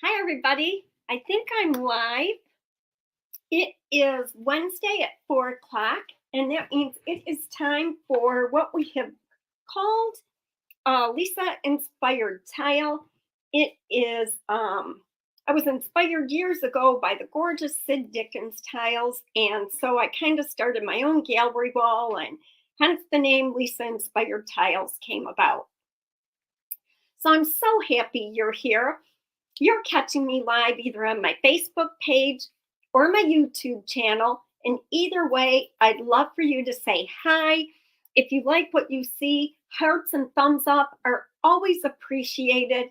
Hi, everybody. I think I'm live. It is Wednesday at 4 o'clock, and that means it is time for what we have called Lisa Inspired Tile. It is, I was inspired years ago by the gorgeous Sid Dickens tiles, and so I kind of started my own gallery wall, and hence the name Lisa Inspired Tiles came about. So I'm so happy you're here. You're catching me live either on my Facebook page or my YouTube channel. And either way, I'd love for you to say hi. If you like what you see, hearts and thumbs up are always appreciated.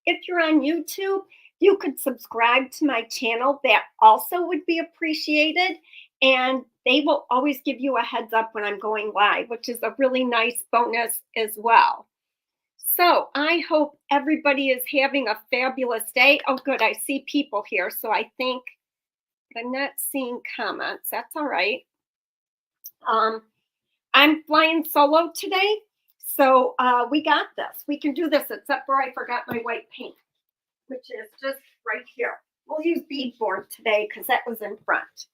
If you're on YouTube, you could subscribe to my channel. That also would be appreciated. And they will always give you a heads up when I'm going live, which is a really nice bonus as well. So I hope everybody is having a fabulous day. Oh, good. I see people here. So I think I'm not seeing comments. That's all right. I'm flying solo today. So we got this. We can do this, except for I forgot my white paint, which is just right here. We'll use beadboard today because that was in front.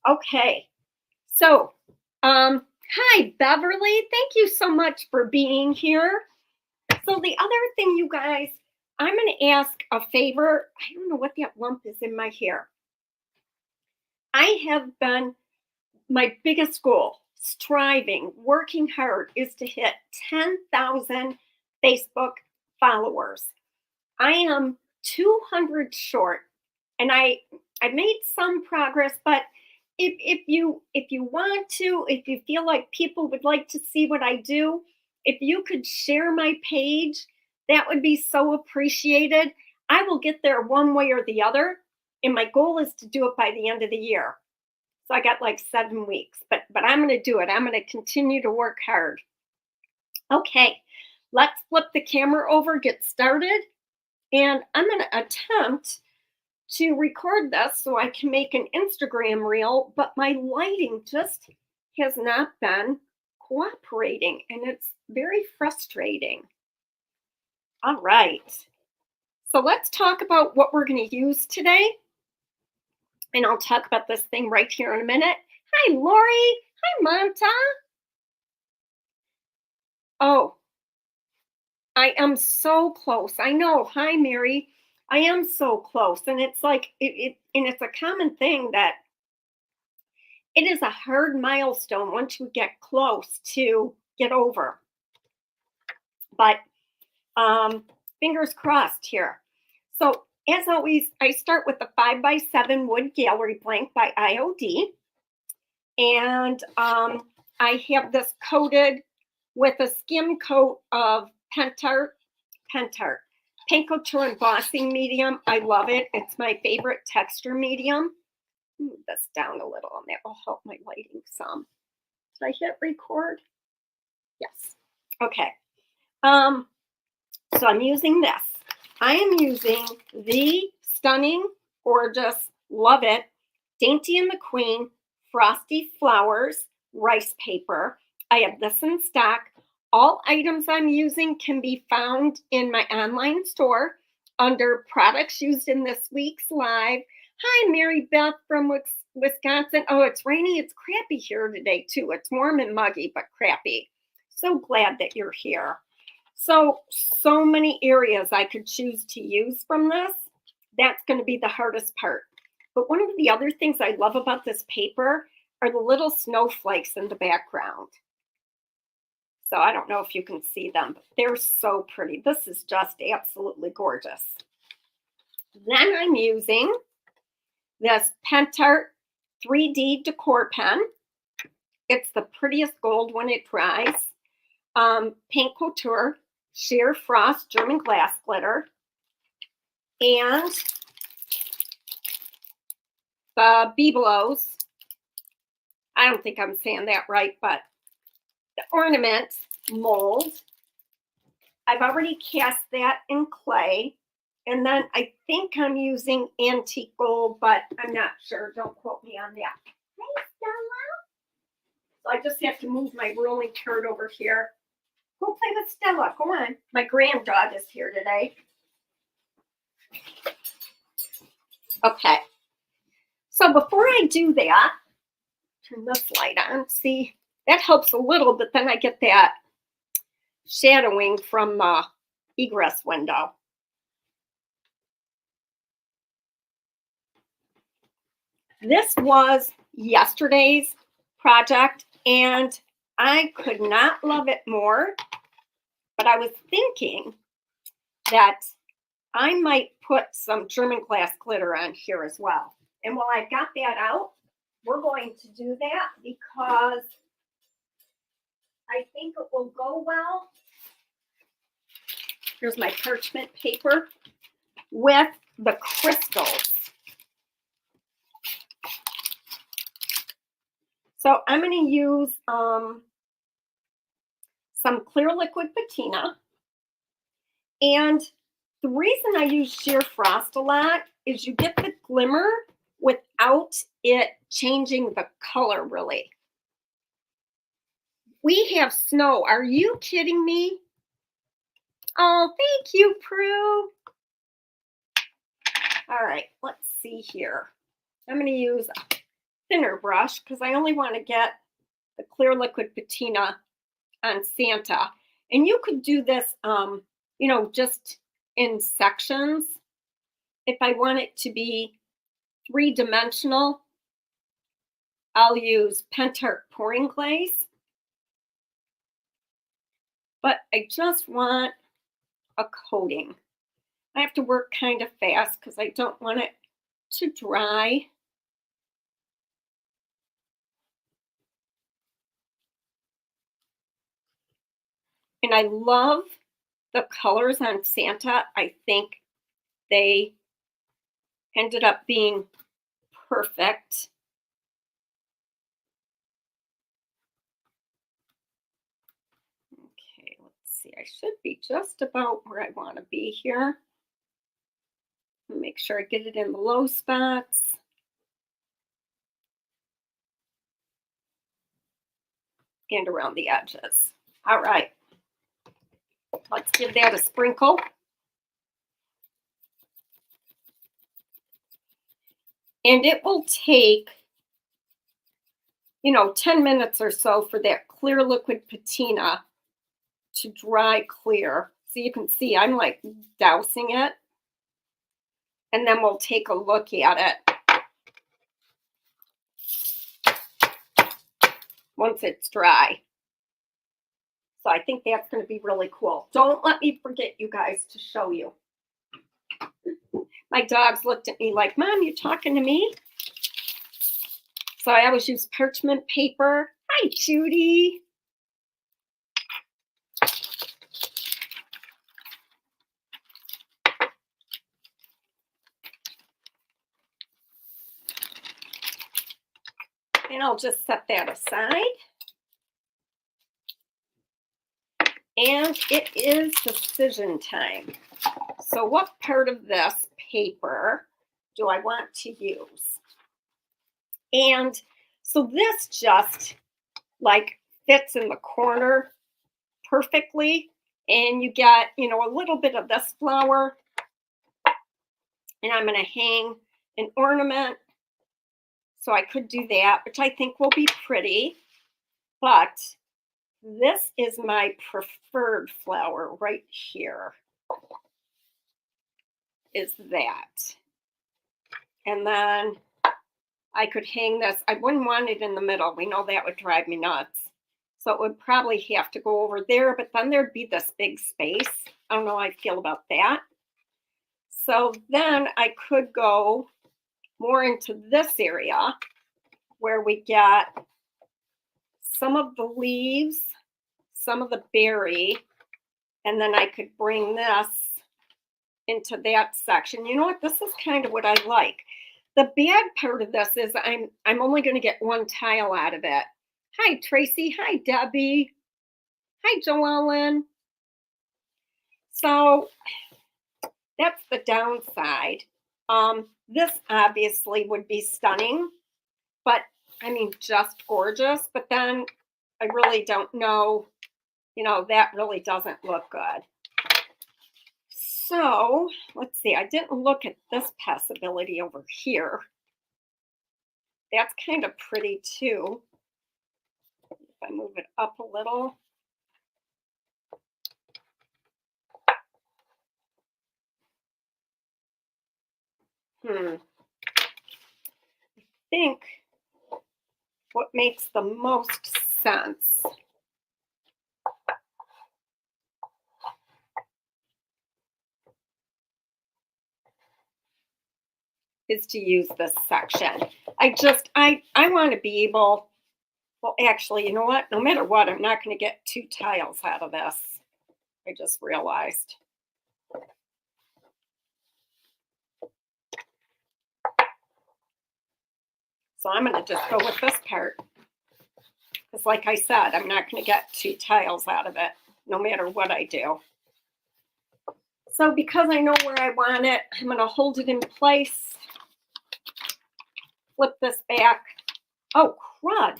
Okay. So hi, Beverly. Thank you so much for being here. So the other thing, you guys, I'm going to ask a favor. I don't know what that lump is in my hair. I have been, my biggest goal, striving, working hard, is to hit 10,000 Facebook followers. I am 200 short, and I made some progress, but if you want to, if you feel like people would like to see what I do, if you could share my page, that would be so appreciated. I will get there one way or the other, and my goal is to do it by the end of the year. So I got like 7 weeks, but I'm going to do it. I'm going to continue to work hard. Okay, let's flip the camera over, get started, and I'm going to attempt to record this so I can make an Instagram reel, but my lighting just has not been cooperating, and it's very frustrating. All right. So let's talk about what we're going to use today. And I'll talk about this thing right here in a minute. Hi, Lori. Hi, Monta. Oh, I am so close. I know. Hi, Mary. I am so close. And it's like, and it's a common thing that it is a hard milestone once you get close to get over. But fingers crossed here. So as always, I start with the 5x7 wood gallery blank by IOD. And I have this coated with a skim coat of Pentart, Paint Couture embossing medium. I love it. It's my favorite texture medium. Move this down a little, and that will help my lighting some. Did I hit record? Yes. Okay. So I'm using this. I am using the stunning, gorgeous, love it, Dainty and the Queen-Frosty Flowers Rice Paper. I have this in stock. All items I'm using can be found in my online store under products used in this week's live. Hi, Mary Beth from Wisconsin. Oh, it's rainy. It's crappy here today, too. It's warm and muggy, but crappy. So glad that you're here. So many areas I could choose to use from this. That's going to be the hardest part. But one of the other things I love about this paper are the little snowflakes in the background. So I don't know if you can see them, but they're so pretty. This is just absolutely gorgeous. Then I'm using this Pentart 3D decor pen. It's the prettiest gold when it dries. Paint Couture Shear Frost German glass glitter, and the Bibelots. I don't think I'm saying that right, but the ornament mold. I've already cast that in clay, and then I think I'm using antique gold, but I'm not sure. Don't quote me on that. Hey, Stella. So I just have to move my rolling turd over here. Go play with Stella. Go on. My grand dog is here today. Okay, so before I do that, turn this light on. See, that helps a little, but then I get that shadowing from the egress window. This was yesterday's project, and I could not love it more, but I was thinking that I might put some German glass glitter on here as well. And while I've got that out, we're going to do that because I think it will go well. Here's my parchment paper with the crystals. So I'm going to use some clear liquid patina. And the reason I use sheer frost a lot is you get the glimmer without it changing the color really. We have snow. Are you kidding me? Oh, thank you, Prue. All right, let's see here. I'm going to use a thinner brush because I only want to get the clear liquid patina on Santa. And you could do this, you know, just in sections. If I want it to be three-dimensional, I'll use Pentart pouring glaze. But I just want a coating. I have to work kind of fast because I don't want it to dry. And I love the colors on Santa. I think they ended up being perfect. Okay, let's see. I should be just about where I want to be here. Make sure I get it in the low spots. And around the edges. All right. Let's give that a sprinkle. And it will take, you know, 10 minutes or so for that clear liquid patina to dry clear. So you can see I'm like dousing it. And then we'll take a look at it once it's dry. So I think that's going to be really cool. Don't let me forget, you guys, to show you. My dogs looked at me like, Mom, you talking to me? So I always use parchment paper. Hi, Judy. And I'll just set that aside. And it is decision time. So what part of this paper do I want to use? And so this just like fits in the corner perfectly. And you get, you know, a little bit of this flower. And I'm going to hang an ornament. So I could do that, which I think will be pretty. But this is my preferred flower right here. Is that. And then I could hang this. I wouldn't want it in the middle. We know that would drive me nuts. So it would probably have to go over there, but then there'd be this big space. I don't know how I feel about that. So then I could go more into this area where we get some of the leaves, some of the berry, and then I could bring this into that section. You know what? This is kind of what I like. The bad part of this is I'm only going to get one tile out of it. Hi, Tracy. Hi, Debbie. Hi, Joellen. So that's the downside. This obviously would be stunning, but I mean, just gorgeous. But then I really don't know, you know, that really doesn't look good. So So let's see, I didn't look at this possibility over here. That's kind of pretty too. If I move it up a little. I think what makes the most sense is to use this section. I want to be able, well, actually, you know what? No matter what, I'm not going to get 2 tiles out of this. I just realized. So I'm going to just go with this part. Because like I said, I'm not going to get 2 tiles out of it, no matter what I do. So because I know where I want it, I'm going to hold it in place. Flip this back. Oh, crud.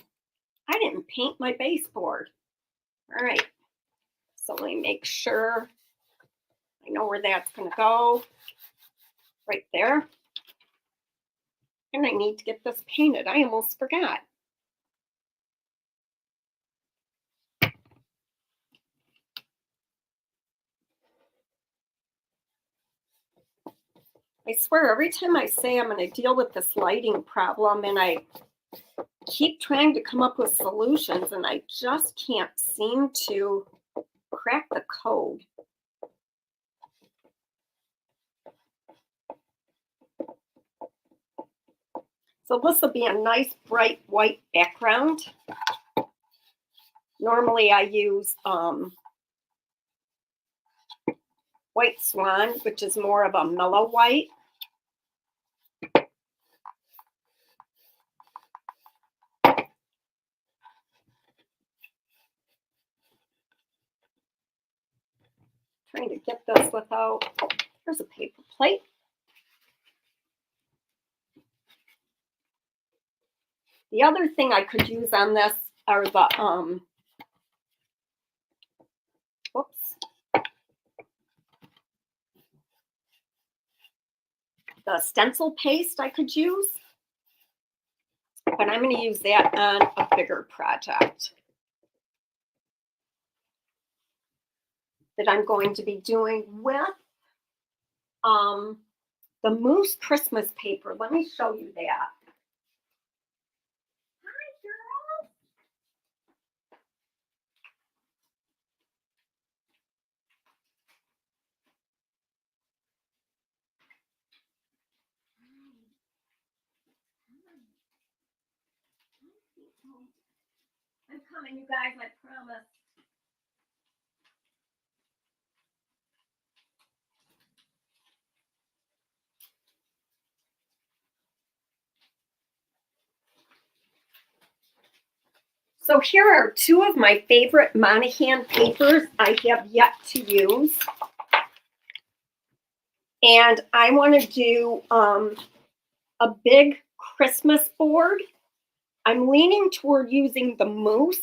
I didn't paint my baseboard. All right. So let me make sure I know where that's going to go. Right there. And I need to get this painted. I almost forgot. I swear, every time I say I'm going to deal with this lighting problem and I keep trying to come up with solutions and I just can't seem to crack the code. So this will be a nice bright white background. Normally I use White Swan, which is more of a mellow white. Trying to get this without, here's a paper plate. The other thing I could use on this are the, the stencil paste I could use, but I'm going to use that on a bigger project that I'm going to be doing with the mousse Christmas paper. Let me show you that. Hi, girl. I'm coming, you guys, I promise. So here are 2 of my favorite Monahan papers I have yet to use. And I want to do a big Christmas board. I'm leaning toward using the mousse,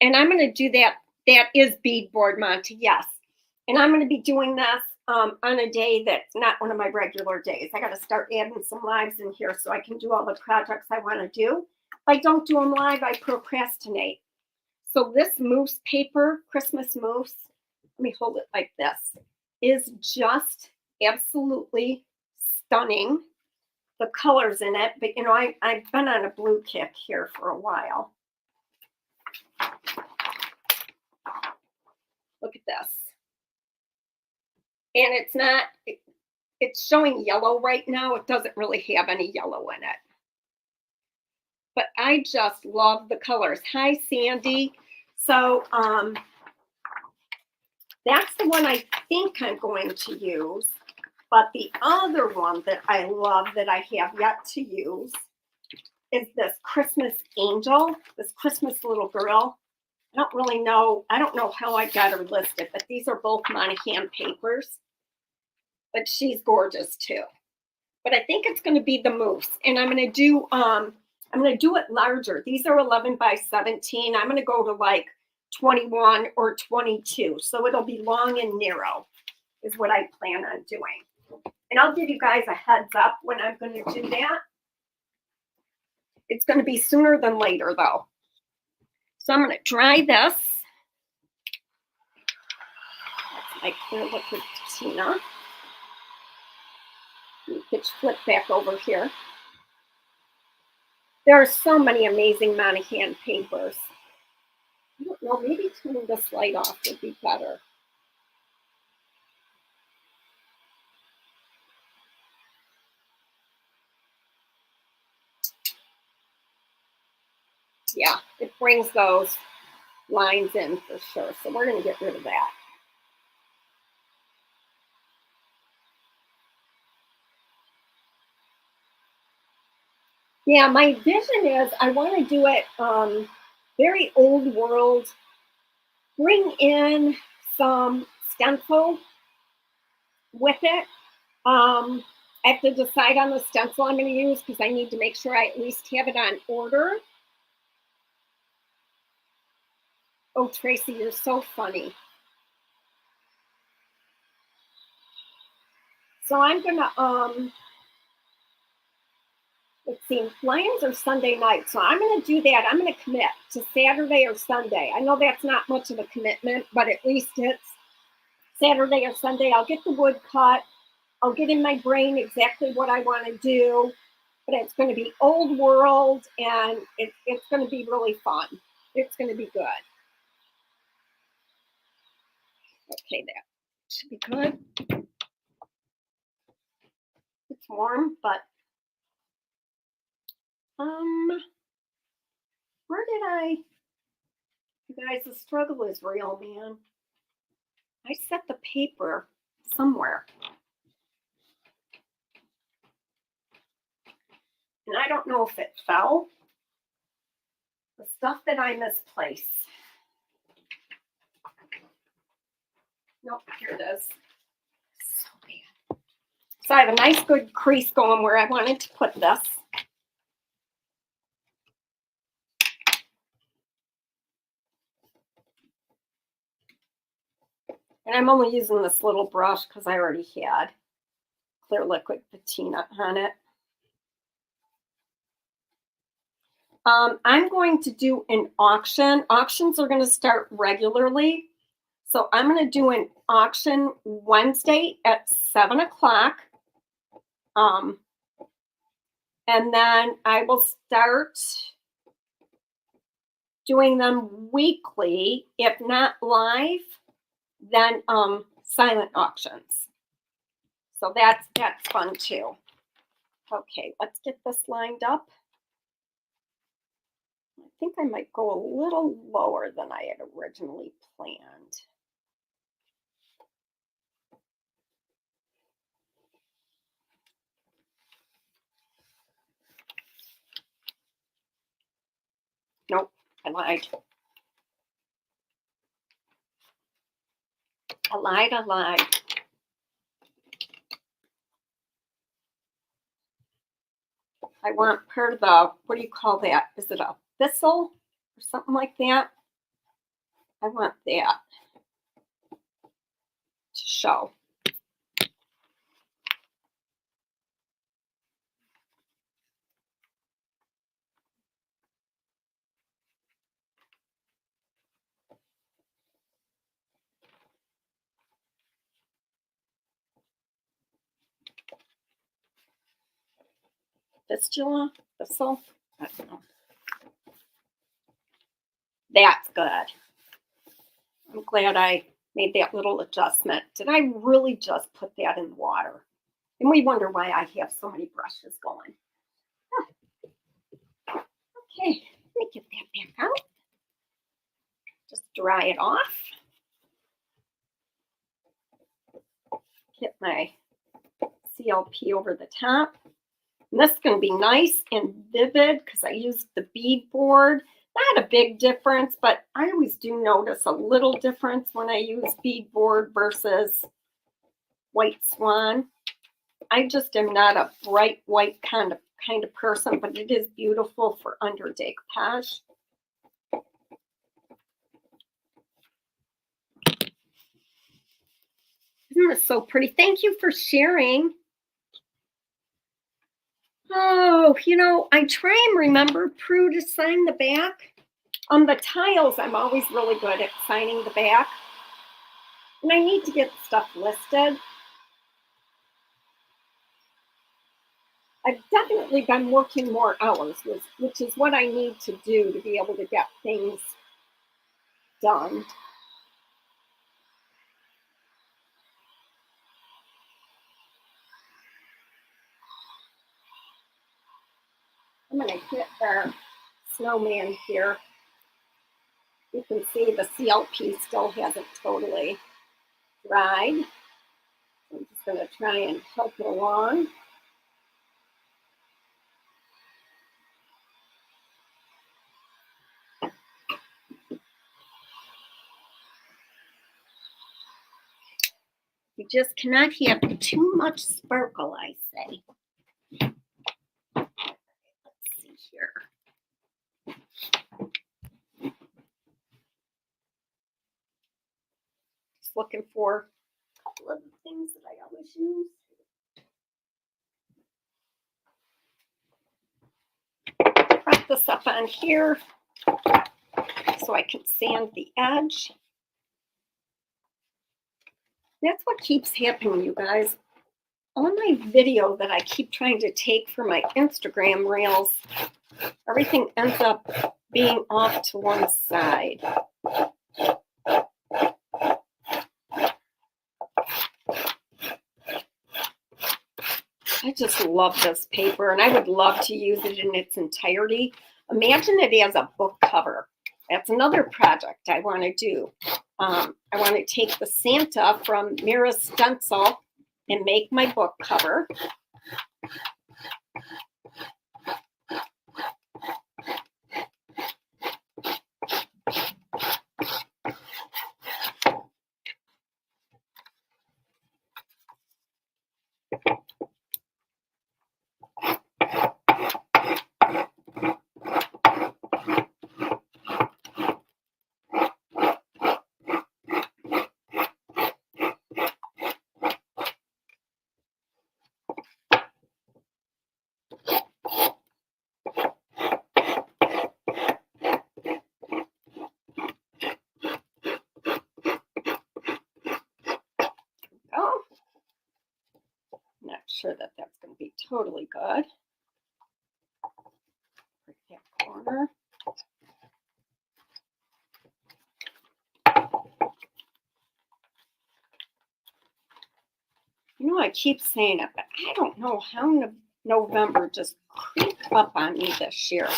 and I'm going to do that. That is beadboard, Monty, yes. And I'm going to be doing this on a day that's not one of my regular days. I got to start adding some lives in here so I can do all the projects I want to do. If I don't do them live, I procrastinate. So this mousse paper, Christmas mousse, let me hold it like this, is just absolutely stunning. The colors in it, but you know, I've been on a blue kick here for a while. Look at this. And it's not, it's showing yellow right now. It doesn't really have any yellow in it. But I just love the colors. Hi, Sandy. So that's the one I think I'm going to use. But the other one that I love that I have yet to use is this Christmas angel, this Christmas little girl. I don't really know. I don't know how I got her listed, but these are both Monahan papers. But she's gorgeous too. But I think it's going to be the mousse, and I'm going to do it larger. These are 11 by 17. I'm going to go to like 21 or 22, so it'll be long and narrow. is what I plan on doing. And I'll give you guys a heads up when I'm going to do that. It's going to be sooner than later, though. So I'm going to dry this. That's my clear liquid patina. You could flip back over here. There are so many amazing Monahan papers. I don't know, maybe turning this light off would be better. Yeah, it brings those lines in for sure. So we're going to get rid of that. Yeah, my vision is I want to do it very old world. Bring in some stencil with it. I have to decide on the stencil I'm going to use because I need to make sure I at least have it on order. Oh, Tracy, you're so funny. So I'm going to, let's see, Lions are Sunday night. So I'm going to do that. I'm going to commit to Saturday or Sunday. I know that's not much of a commitment, but at least it's Saturday or Sunday. I'll get the wood cut. I'll get in my brain exactly what I want to do. But it's going to be old world, and it's going to be really fun. It's going to be good. Okay, that should be good. It's warm, but where did you guys, the struggle is real, man. I set the paper somewhere. And I don't know if it fell. The stuff that I misplaced. Nope, here it is. So bad. So I have a nice good crease going where I wanted to put this. And I'm only using this little brush because I already had clear liquid patina on it. I'm going to do an auction. Auctions are going to start regularly. So I'm going to do an auction Wednesday at 7 o'clock. And then I will start doing them weekly, if not live, then silent auctions. So that's fun too. Okay, let's get this lined up. I think I might go a little lower than I had originally planned. Nope, I lied. I lied. I want part of the, what do you call that? Is it a thistle or something like that? I want that to show. Fistula, thistle, I don't know. That's good. I'm glad I made that little adjustment. Did I really just put that in the water? And we wonder why I have so many brushes going. Huh. Okay, let me get that back out. Just dry it off. Get my CLP over the top. And this is going to be nice and vivid because I used the bead board. Not a big difference, but I always do notice a little difference when I use beadboard versus white swan. I just am not a bright white kind of person, but it is beautiful for under decoupage. Isn't this so pretty? Thank you for sharing. Oh, you know, I try and remember, Prue, to sign the back. On the tiles, I'm always really good at signing the back. And I need to get stuff listed. I've definitely been working more hours, which is what I need to do to be able to get things done. I'm going to get our snowman here. You can see the CLP still hasn't totally dried. I'm just going to try and help it along. You just cannot have too much sparkle, I say. Let's see here. Just looking for a couple of the things that I always use. Press this up on here so I can sand the edge. That's what keeps happening, you guys. On my video that I keep trying to take for my Instagram reels, everything ends up being off to one side. I just love this paper, and I would love to use it in its entirety. Imagine it as a book cover. That's another project I want to do. I want to take the Santa from Mira's stencil and make my book cover. Sure that that's going to be totally good. Right that corner. You know, I keep saying it, but I don't know how November just creeped up on me this year.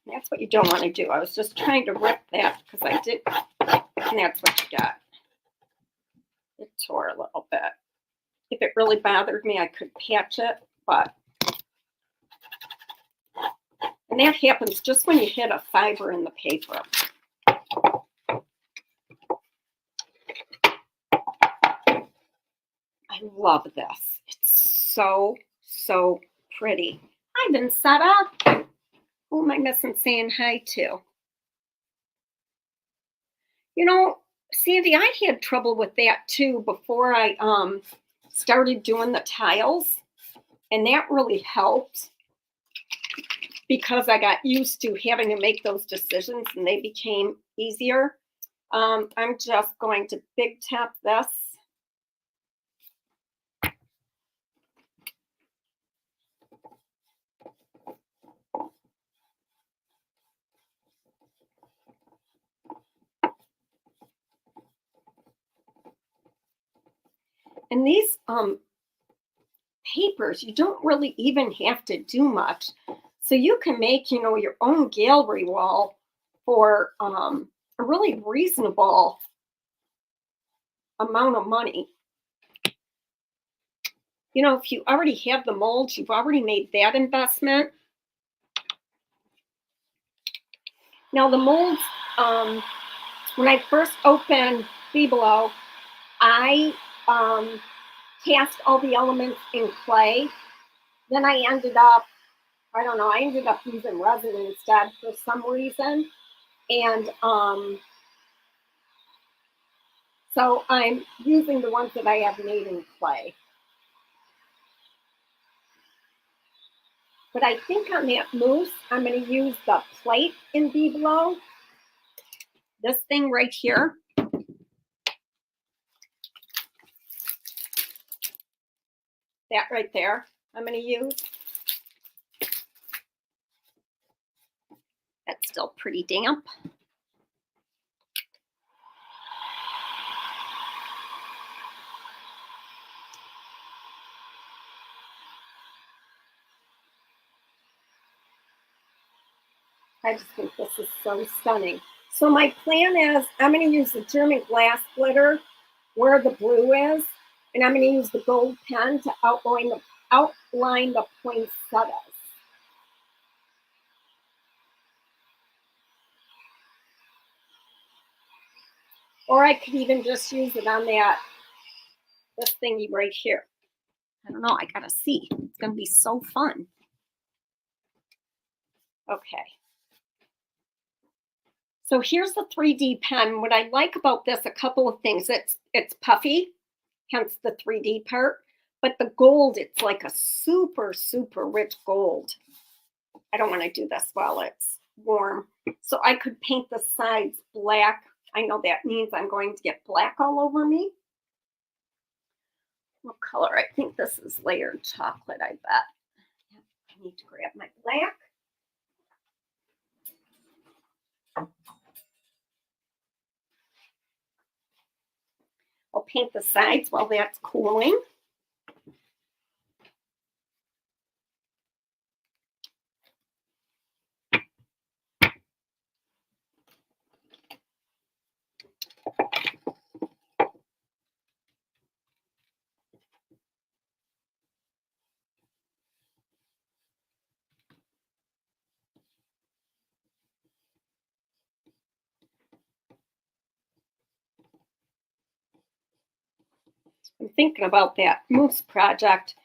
That's what you don't want to do. I was just trying to rip that because I did, and that's what you got. It tore a little bit. If it really bothered me, I could patch it, but, and that happens just when you hit a fiber in the paper. I love this. It's so, so pretty. Hi, Vincetta. Who am I missing saying hi to? You know, Sandy, I had trouble with that too before I started doing the tiles. And that really helped because I got used to having to make those decisions and they became easier. I'm just going to big tap this. And these papers, you don't really even have to do much. So you can make, you know, your own gallery wall for a really reasonable amount of money. You know, if you already have the molds, you've already made that investment. Now the molds, when I first opened Below, I cast all the elements in clay. Then I ended up, I don't know, I ended up using resin instead for some reason. And so I'm using the ones that I have made in clay. But I think on that mousse, I'm going to use the plate in Below. This thing right here. That right there, I'm going to use. That's still pretty damp. I just think this is so stunning. So my plan is I'm going to use the German glass glitter where the blue is, and I'm going to use the gold pen to outline the poinsettias. Or I could even just use it on this thingy right here. I don't know. I got to see. It's going to be so fun. Okay. So here's the 3D pen. What I like about this, a couple of things. It's puffy, hence the 3D part. But the gold, it's like a super, super rich gold. I don't want to do this while it's warm. So I could paint the sides black. I know that means I'm going to get black all over me. What color? I think this is layered chocolate, I bet. I need to grab my black. I'll paint the sides while that's cooling. I'm thinking about that mousse project.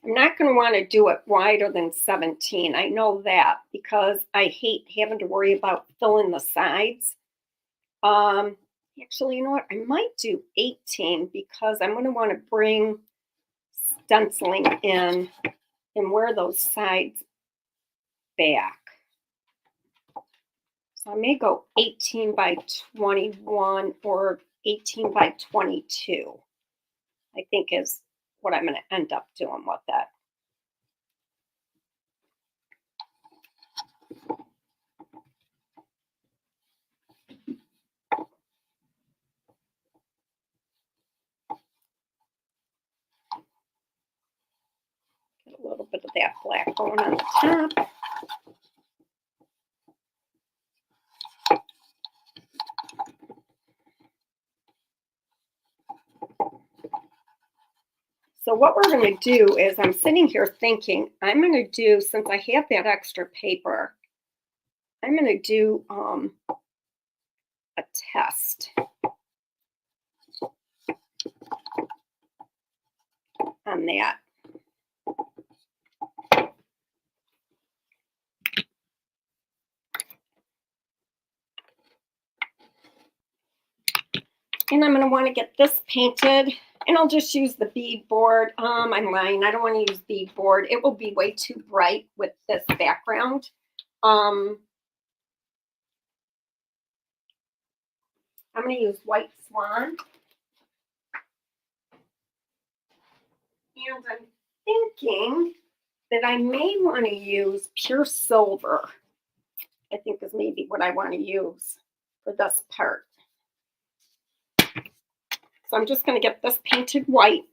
I'm not going to want to do it wider than 17. I know that because I hate having to worry about filling the sides. Actually, you know what? I might do 18 because I'm going to want to bring stenciling in and wear those sides back. So I may go 18 by 21 or 18 by 22. I think is what I'm going to end up doing with that. Get a little bit of that black going on the top. So what we're going to do is I'm sitting here thinking I'm going to do, since I have that extra paper, I'm going to do a test on that. And I'm going to want to get this painted, and I'll just use the bead board. I'm lying. I don't want to use bead board. It will be way too bright with this background. I'm going to use White Swan. And I'm thinking that I may want to use pure silver. I think is maybe what I want to use for this part. So I'm just going to get this painted white.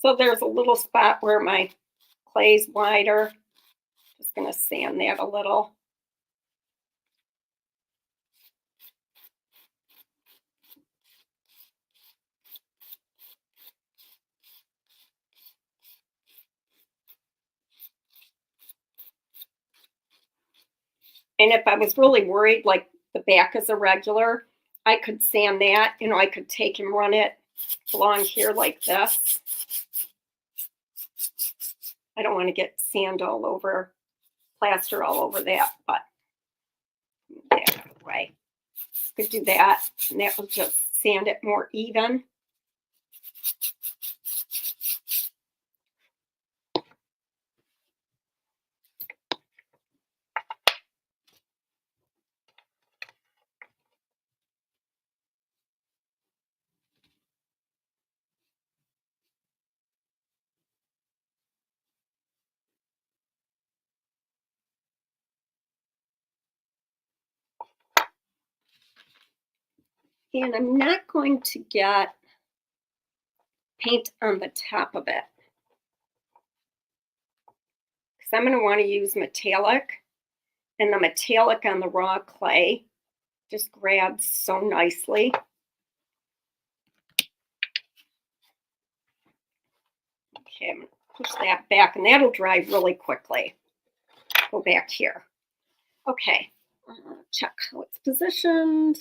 So there's a little spot where my clay's wider. Just going to sand that a little. And if I was really worried, like the back is irregular, I could sand that. You know, I could take and run it along here like this. I don't want to get sand all over, plaster all over that, but that way. Could do that, and that will just sand it more even. And I'm not going to get paint on the top of it, because I'm going to want to use metallic, and the metallic on the raw clay just grabs so nicely. Okay, I'm going to push that back, and that'll dry really quickly. Go back here. Okay, check how it's positioned.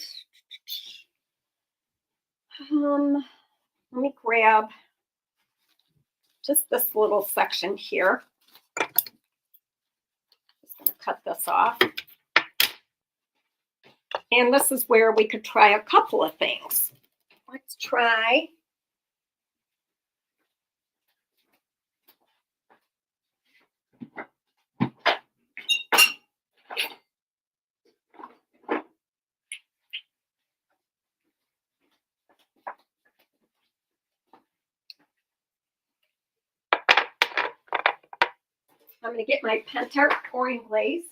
Let me grab just this little section here. Just going to cut this off. And this is where we could try a couple of things. Let's try I'm going to get my Pentart pouring glaze.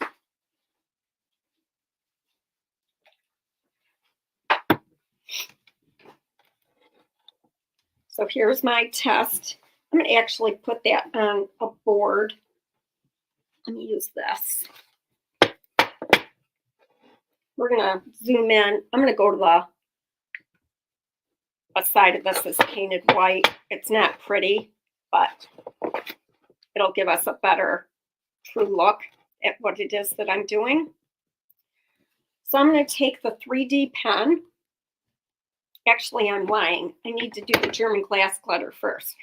So here's my test. I'm going to actually put that on a board. Let me use this. We're going to zoom in. I'm going to go to a side of this is painted white. It's not pretty, but it'll give us a better true look at what it is that I'm doing. So I'm going to take the 3D pen. Actually, I'm lying. I need to do the German glass glitter first.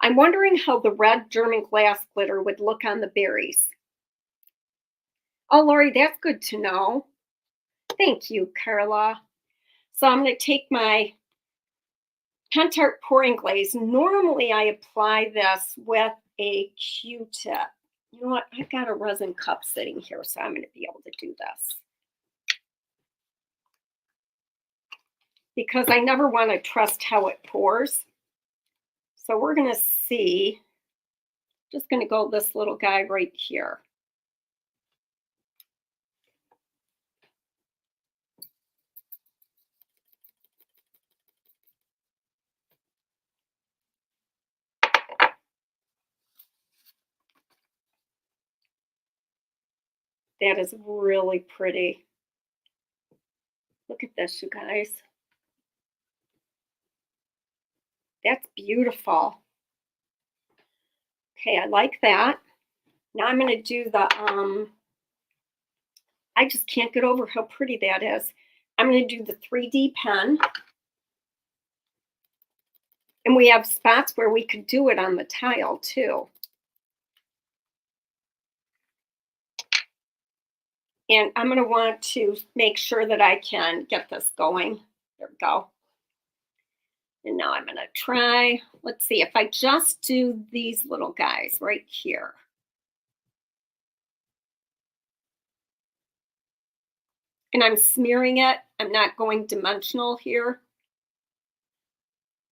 I'm wondering how the red German glass glitter would look on the berries. Oh, Lori, that's good to know. Thank you, Carla. So I'm going to take my Pentart pouring glaze. Normally, I apply this with a Q-tip. You know what? I've got a resin cup sitting here, so I'm going to be able to do this. Because I never want to trust how it pours. So we're going to see, just going to go this little guy right here. That is really pretty. Look at this, you guys. That's beautiful. Okay, I like that. Now I'm going to do the, I just can't get over how pretty that is. I'm going to do the 3D pen. And we have spots where we could do it on the tile too. And I'm going to want to make sure that I can get this going. There we go. And now I'm going to try, let's see, if I just do these little guys right here. And I'm smearing it. I'm not going dimensional here.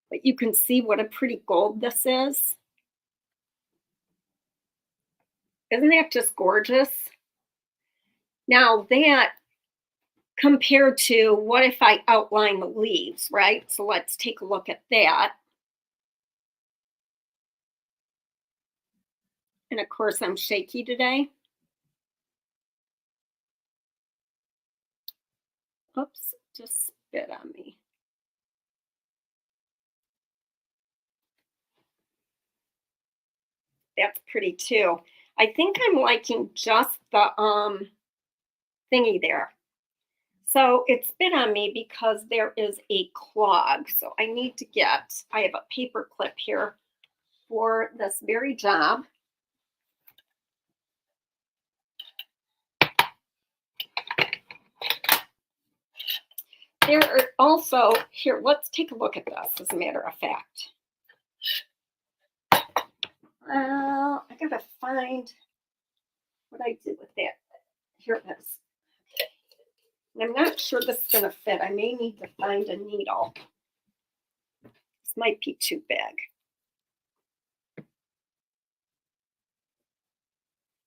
But you can see what a pretty gold this is. Isn't that just gorgeous? Now that compared to what if I outline the leaves, right? So let's take a look at that. And of course, I'm shaky today. Oops, just spit on me. That's pretty too. I think I'm liking just the thingy there. So it spit on me because there is a clog. So I need to get, I have a paper clip here for this very job. There are also, here, let's take a look at this as a matter of fact. Well, I gotta find what I did with that. Here it is. And I'm not sure this is gonna fit. I may need to find a needle. This might be too big.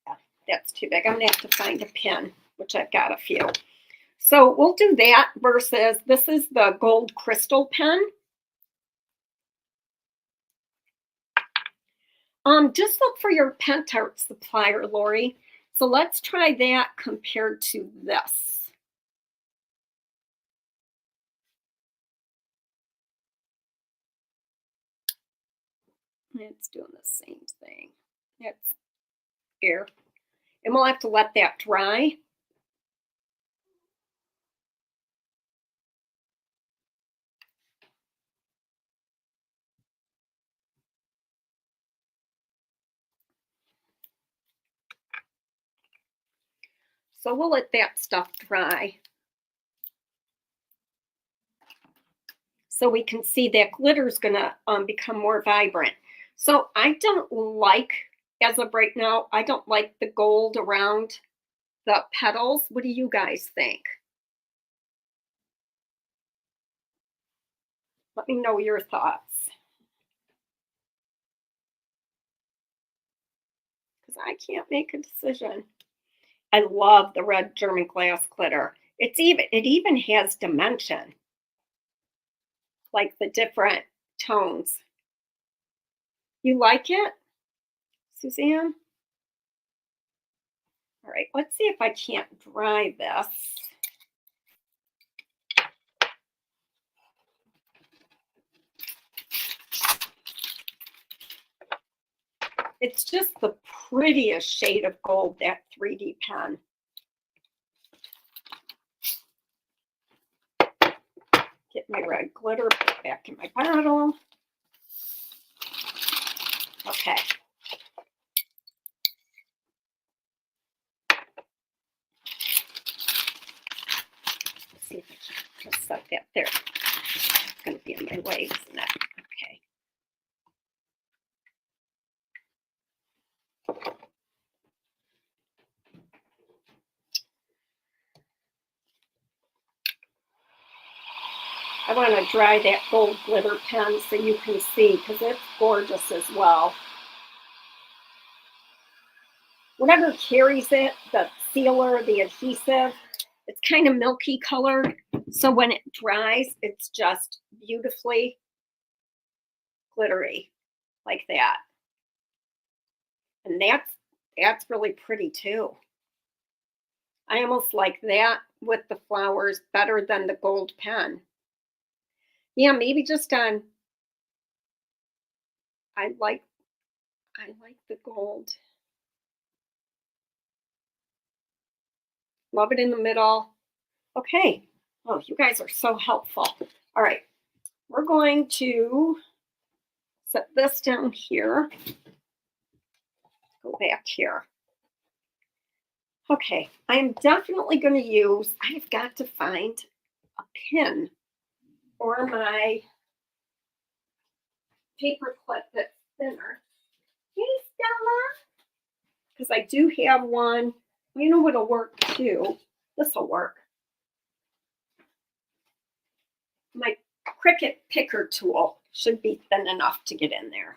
Yeah, that's too big. I'm gonna have to find a pin, which I've got a few. So we'll do that versus, this is the gold crystal pen. Just look for your Pentart supplier, Lori. So let's try that compared to this. It's doing the same thing. It's here. And we'll have to let that dry. So we'll let that stuff dry. So we can see that glitter is gonna become more vibrant. So I don't like, as of right now, I don't like the gold around the petals. What do you guys think? Let me know your thoughts. Because I can't make a decision. I love the red German glass glitter. It even has dimension, like the different tones. You like it, Suzanne? All right, let's see if I can't dry this. It's just the prettiest shade of gold, that 3D pen. Get my red glitter, put it back in my bottle. Okay. Let's see if I can just set that there. It's going to be in my way, isn't it? Okay. I want to dry that gold glitter pen so you can see, because it's gorgeous as well. Whatever carries it, the sealer, the adhesive, it's kind of milky colored. So when it dries, it's just beautifully glittery like that. And that's really pretty too. I almost like that with the flowers better than the gold pen. Yeah, maybe just on, I like the gold. Love it in the middle. Okay. Oh, you guys are so helpful. All right. We're going to set this down here. Go back here. Okay. I'm definitely going to use, I've got to find a pin or my paper clip that's thinner. Hey, Stella. Because I do have one. You know what'll work too? This will work. My Cricut picker tool should be thin enough to get in there.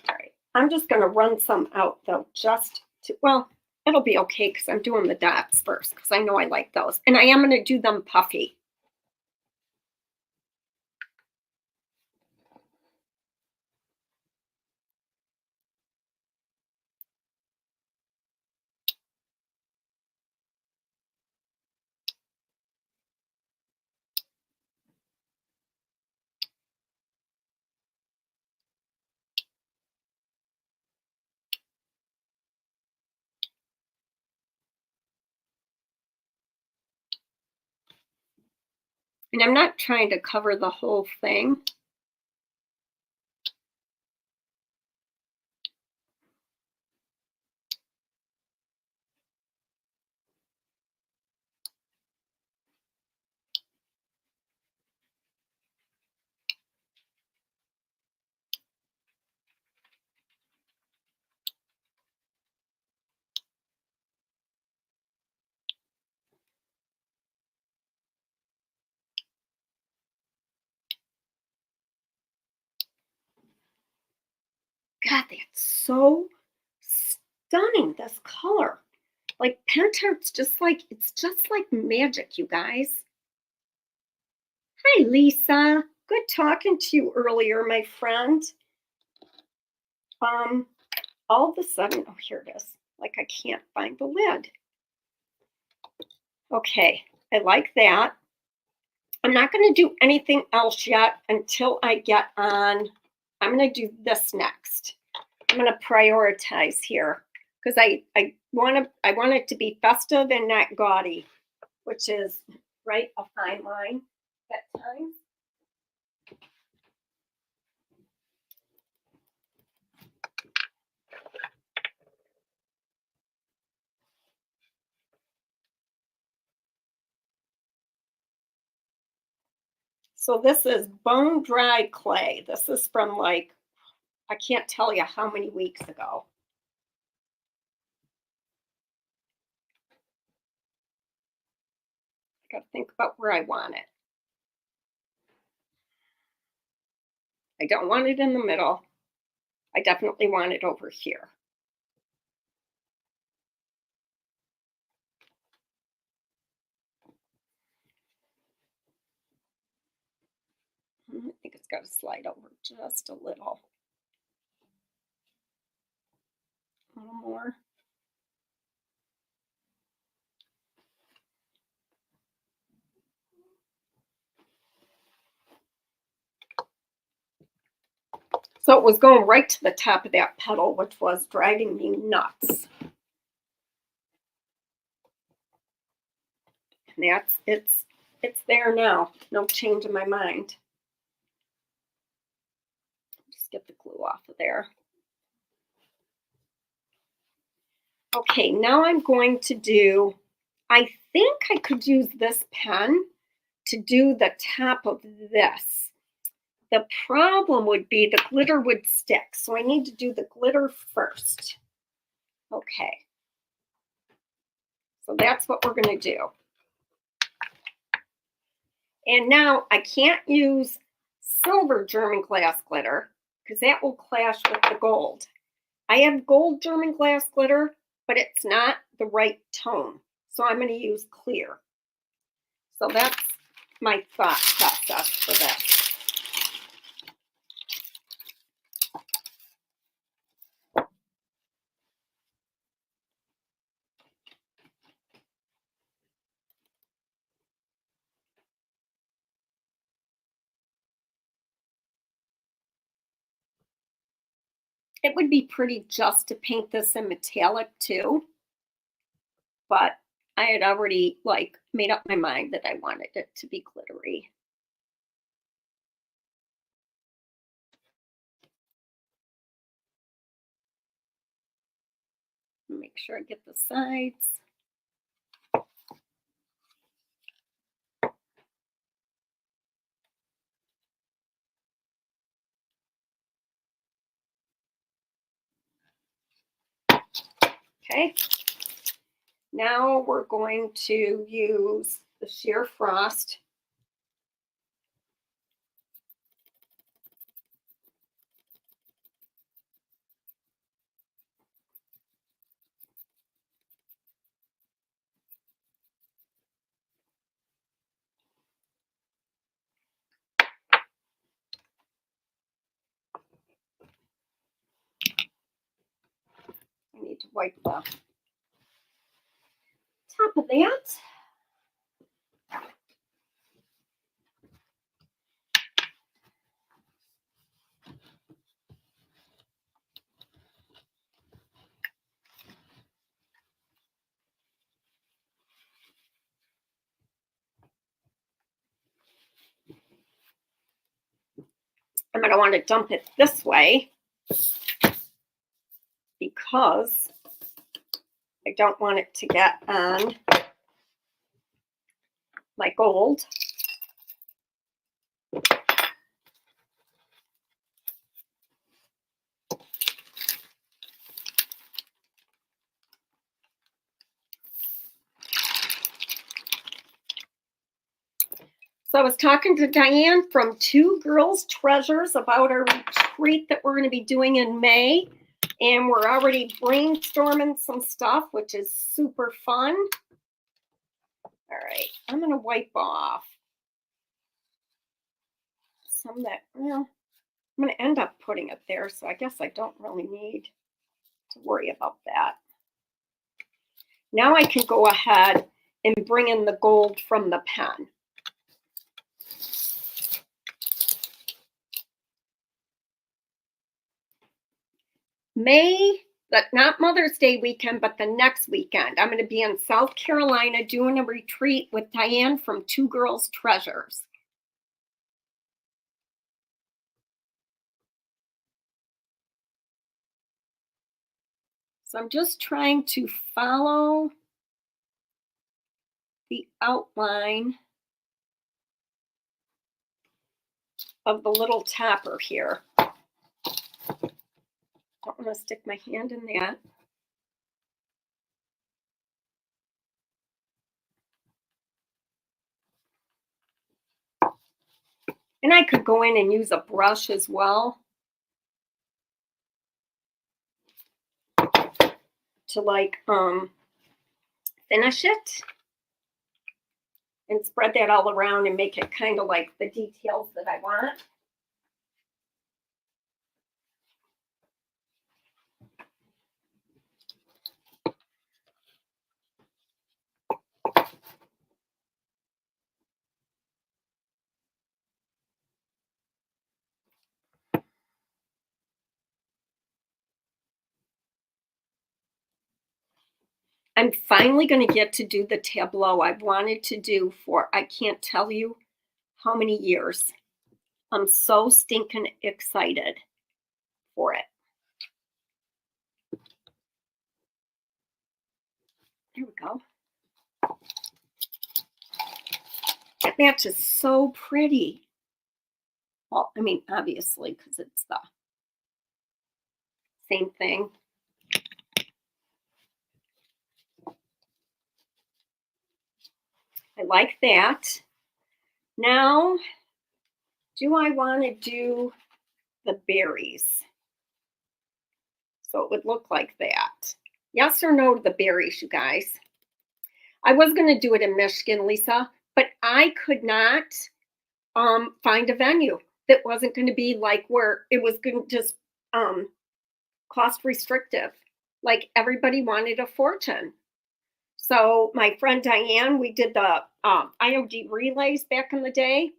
All right, I'm just going to run some out though, just to, well, it'll be okay because I'm doing the dots first because I know I like those. And I am going to do them puffy. And I'm not trying to cover the whole thing. God, that's so stunning, this color. Like Pentart's just like, it's just like magic, you guys. Hi, Lisa. Good talking to you earlier, my friend. All of a sudden, oh, here it is. Like I can't find the lid. Okay, I like that. I'm not going to do anything else yet until I get on. I'm going to do this next. I'm going to prioritize here because I want it to be festive and not gaudy, which is right a fine line at times. So this is bone dry clay. This is from like, I can't tell you how many weeks ago. I got to think about where I want it. I don't want it in the middle. I definitely want it over here. I think it's got to slide over just a little. A little more. So it was going right to the top of that petal, which was driving me nuts. And that's it's there now. No change in my mind. Just get the glue off of there. Okay, now I'm going to do, I think I could use this pen to do the top of this. The problem would be the glitter would stick, so I need to do the glitter first. Okay, so that's what we're going to do. And now I can't use silver German glass glitter because that will clash with the gold. I have gold German glass glitter, but it's not the right tone. So I'm going to use clear. So that's my thought process for this. It would be pretty just to paint this in metallic too, but I had already like made up my mind that I wanted it to be glittery. Make sure I get the sides. Okay. Now we're going to use the Shear Frost. I need to wipe the top of that. I'm going to want to dump it this way because I don't want it to get on my gold. So I was talking to Diane from Two Girls Treasures about our retreat that we're going to be doing in May. And we're already brainstorming some stuff, which is super fun. All right, I'm going to wipe off some that, well, I'm going to end up putting it there. So I guess I don't really need to worry about that. Now I can go ahead and bring in the gold from the pen. May, but not Mother's Day weekend, but the next weekend, I'm going to be in South Carolina doing a retreat with Diane from Two Girls Treasures. So I'm just trying to follow the outline of the little topper here. Don't want to stick my hand in that. And I could go in and use a brush as well to like finish it and spread that all around and make it kind of like the details that I want. I'm finally going to get to do the tableau I've wanted to do for, I can't tell you how many years. I'm so stinking excited for it. There we go. That matches so pretty. Well, I mean, obviously, because it's the same thing. I like that. Now, do I want to do the berries? So it would look like that. Yes or no to the berries, you guys? I was going to do it in Michigan, Lisa, but I could not find a venue that wasn't going to be like where it was going to just cost restrictive. Like everybody wanted a fortune. So my friend Diane, we did the IOD relays back in the day.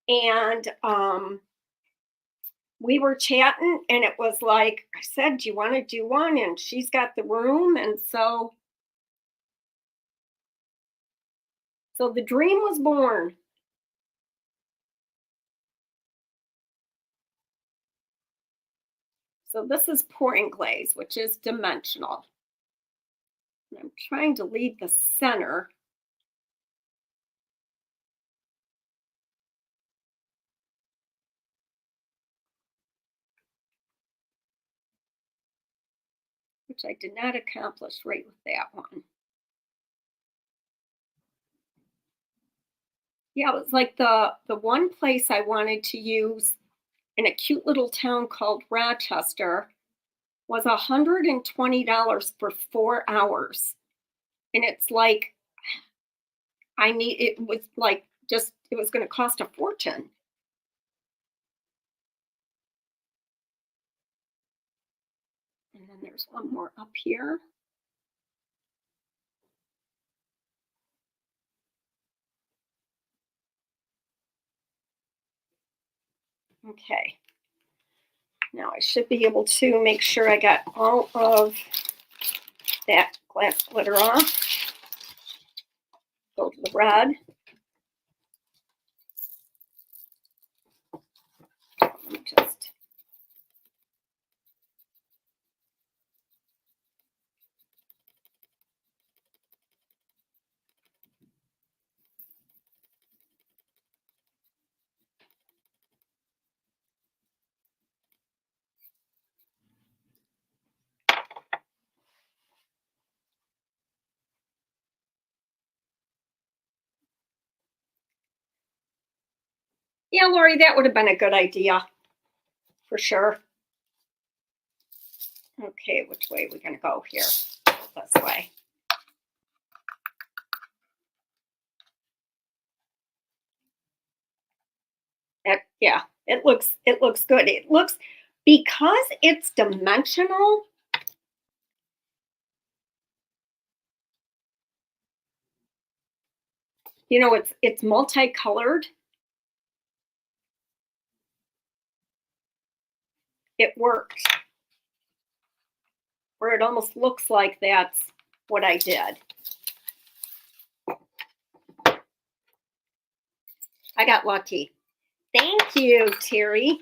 And we were chatting and it was like, I said, do you want to do one? And she's got the room. And so the dream was born. So this is pouring glaze, which is dimensional. And I'm trying to leave the center. Which I did not accomplish right with that one. Yeah, it was like the one place I wanted to use in a cute little town called Rochester was $120 for 4 hours. And it's like, it was like just, it was going to cost a fortune. And then there's one more up here. Okay. Now I should be able to make sure I got all of that glass glitter off. Go to the red. I'm Yeah, Lori, that would have been a good idea for sure. Okay, which way are we going to go here? This way. Yeah, it looks good. It looks, because it's dimensional, you know, it's multicolored. It works. Where it almost looks like that's what I did. I got lucky. Thank you, Terry.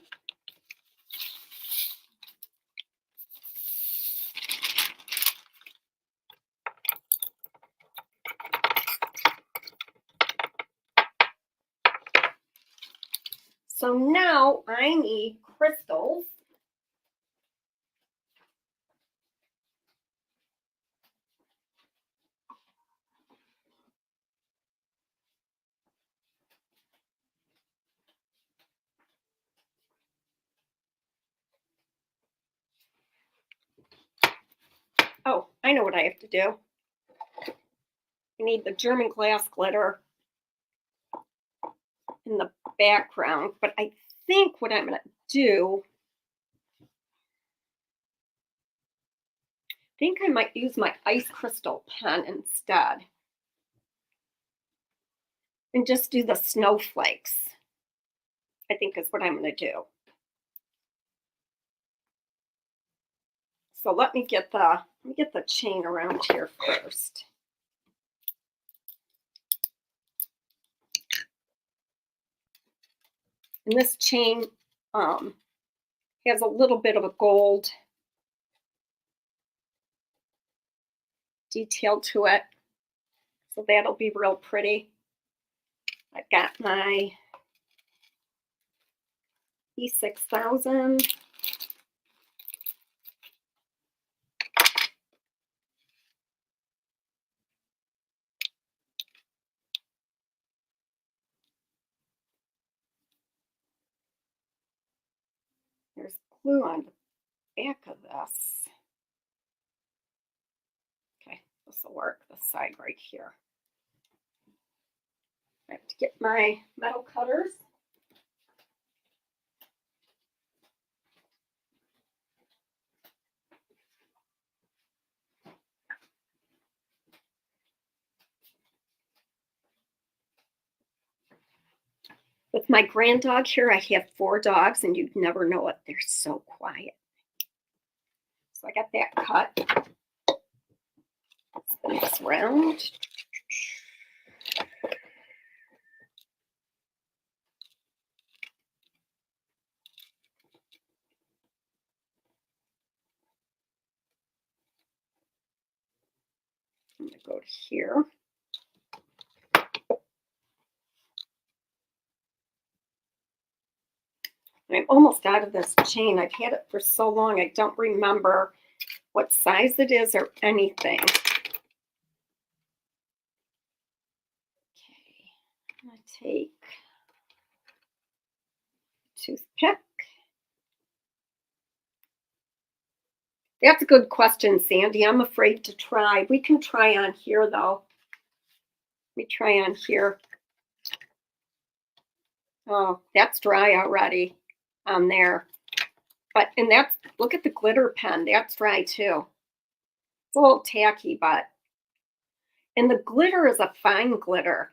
So now I need crystals. Oh, I know what I have to do. I need the German glass glitter in the background, but I think what I'm going to do, I think I might use my ice crystal pen instead and just do the snowflakes, I think is what I'm going to do. So let me get the chain around here first. And this chain has a little bit of a gold detail to it. So that'll be real pretty. I've got my E6000. There's glue on the back of this. Okay, this will work, this side right here. I have to get my metal cutters. With my grand dog here, I have 4 dogs, and you'd never know it. They're so quiet. So I got that cut. Spin this round. I'm going to go to here. I'm almost out of this chain. I've had it for so long, I don't remember what size it is or anything. Okay, I'm going to take a toothpick. That's a good question, Sandy. I'm afraid to try. We can try on here, though. Let me try on here. Oh, that's dry already on there. But, and that's, look at the glitter pen. That's dry, too. It's a little tacky, but, and the glitter is a fine glitter.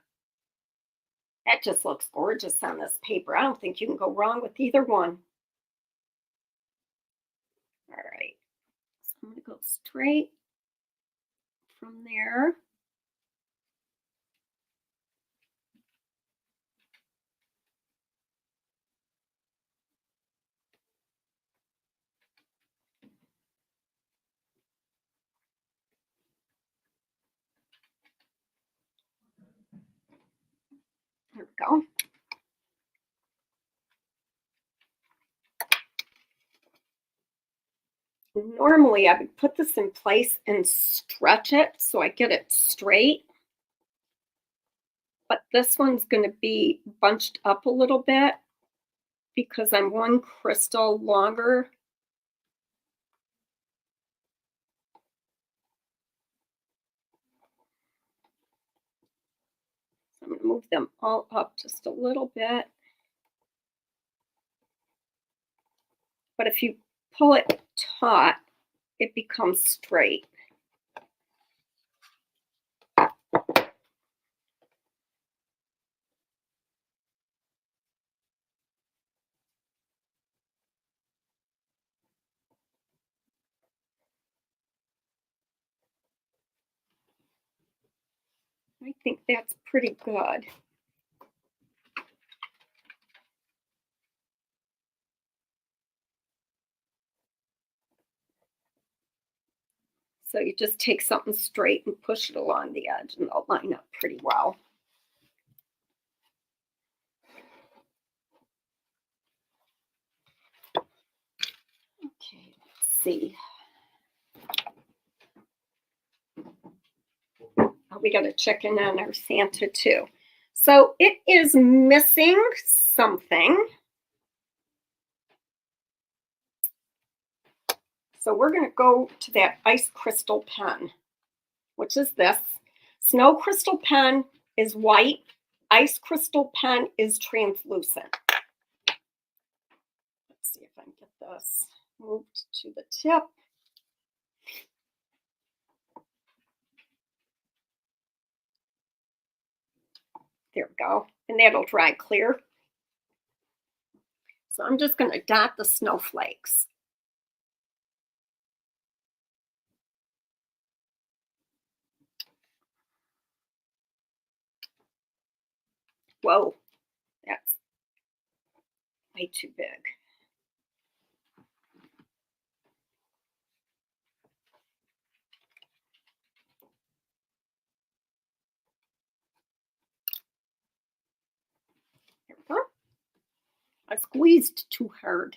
That just looks gorgeous on this paper. I don't think you can go wrong with either one. All right. So I'm going to go straight from there. There we go. Normally, I would put this in place and stretch it so I get it straight. But this one's going to be bunched up a little bit. because I'm one crystal longer. I'm going to move them all up just a little bit. But if you pull it taut, it becomes straight. I think that's pretty good. So you just take something straight and push it along the edge and they'll line up pretty well. Okay, let's see. Oh, we got to check in on our Santa too. So it is missing something. So we're going to go to that ice crystal pen, which is this. Snow crystal pen is white. Ice crystal pen is translucent. Let's see if I can get this moved to the tip. There we go. And that'll dry clear. So I'm just going to dot the snowflakes. Whoa, that's way too big. There we go. I squeezed too hard.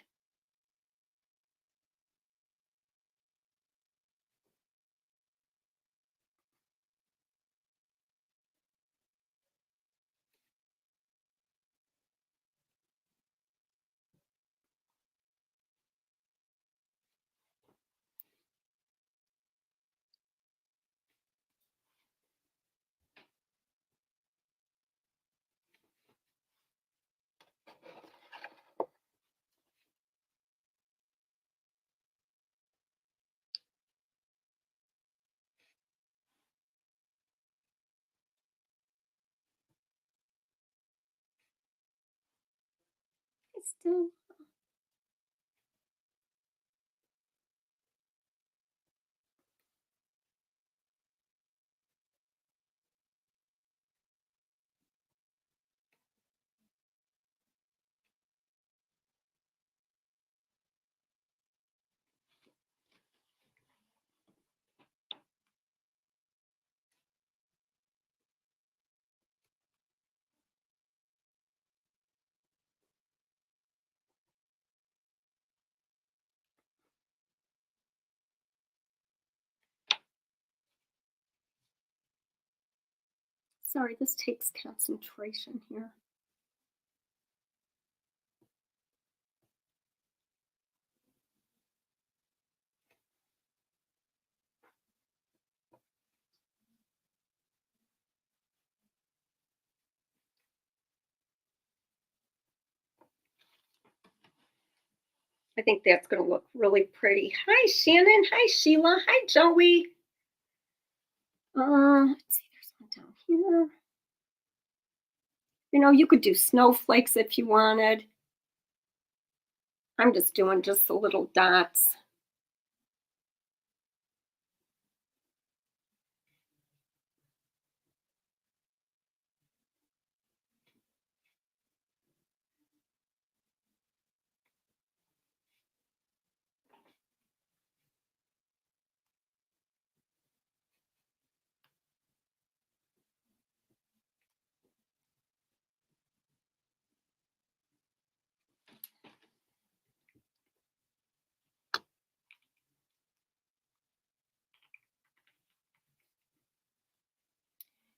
Still. Sorry, this takes concentration here. I think that's going to look really pretty. Hi, Shannon. Hi, Sheila. Hi, Joey. Let's see, there's one down here. You know, you could do snowflakes if you wanted. I'm just doing just the little dots.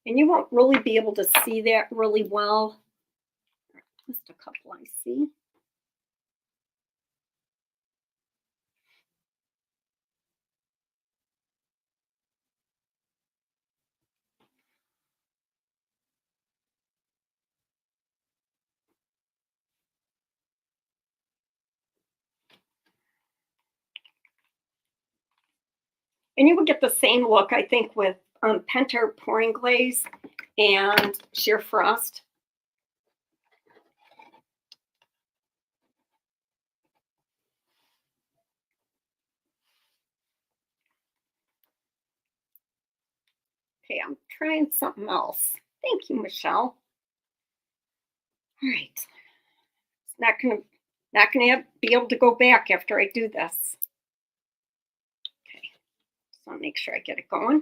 And you won't really be able to see that really well. Just a couple I see. And you would get the same look, I think, with Pentart pouring glaze and sheer frost. Okay, I'm trying something else. Thank you, Michelle. All right. It's not gonna be able to go back after I do this. Okay, so I'll make sure I get it going.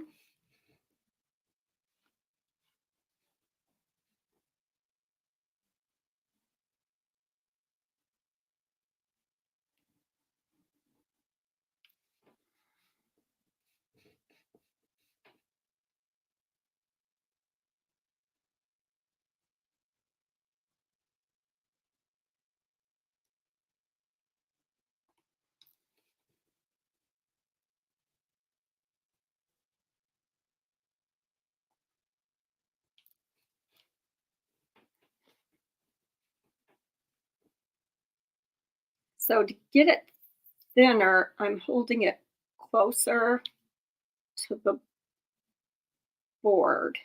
So to get it thinner, I'm holding it closer to the board.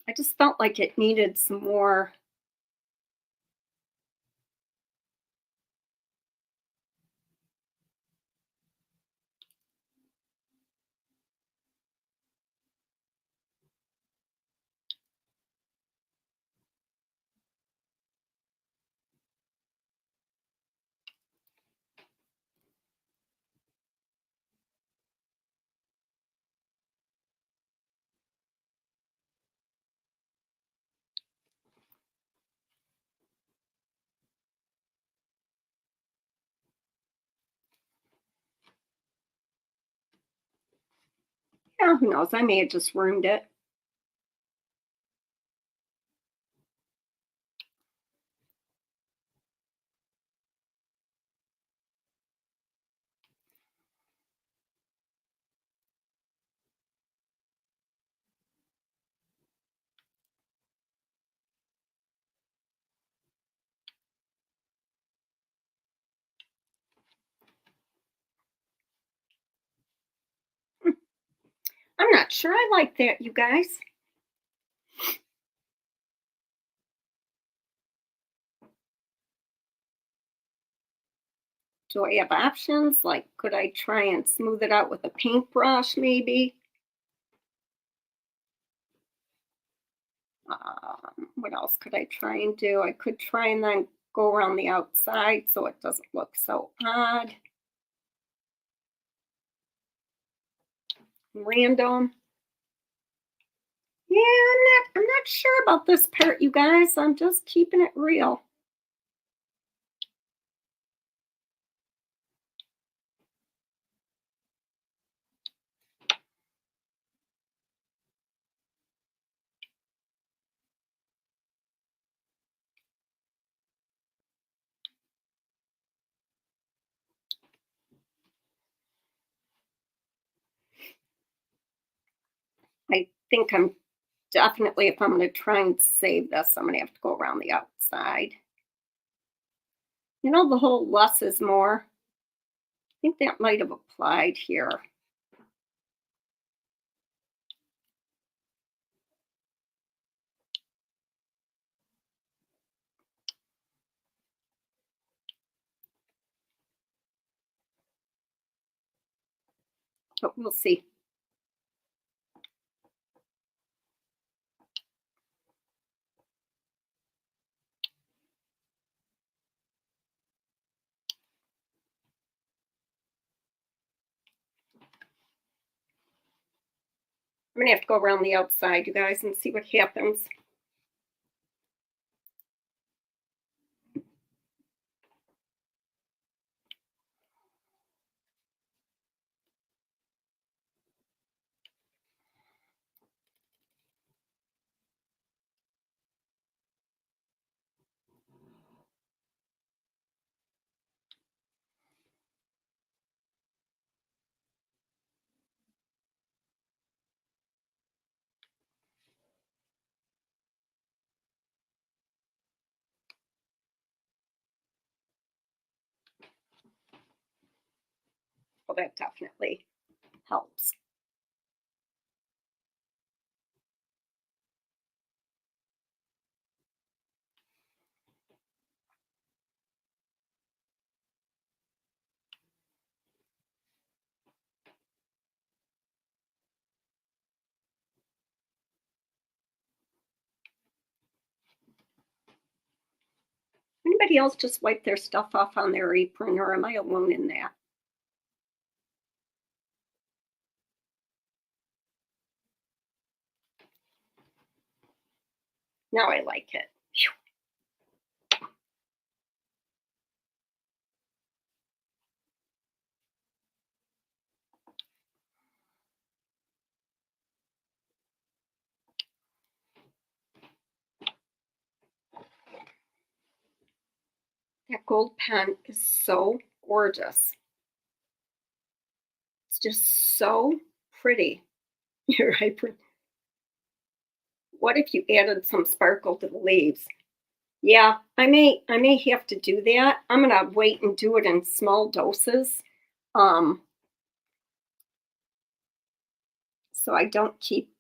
I just felt like it needed some more. Yeah, who knows? I may have just ruined it. I'm not sure I like that, you guys. Do I have options? Like, could I try and smooth it out with a paintbrush, maybe? What else could I try and do? I could try and then go around the outside so it doesn't look so odd. Random. Yeah, I'm not sure about this part, you guys. I'm just keeping it real. I think I'm definitely, if I'm going to try and save this, I'm going to have to go around the outside. You know, the whole less is more. I think that might have applied here. But we'll see. I'm gonna have to go around the outside, you guys, and see what happens. that definitely helps. Anybody else just wipe their stuff off on their apron, or am I alone in that? Now I like it. Phew. That gold pen is so gorgeous. It's just so pretty. Your apron. What if you added some sparkle to the leaves? Yeah, I may have to do that. I'm gonna wait and do it in small doses. Um, so I don't keep,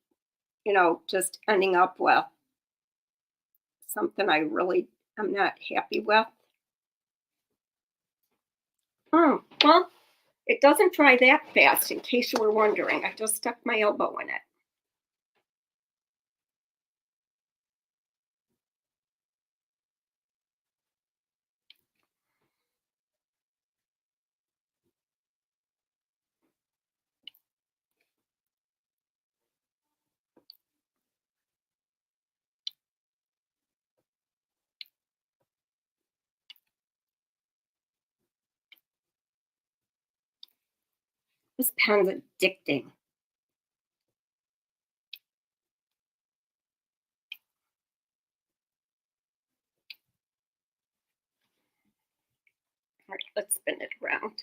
just ending up with something I really am not happy with. Oh, well, it doesn't dry that fast, in case you were wondering. I just stuck my elbow in it. This pen's addicting. All right, let's spin it around.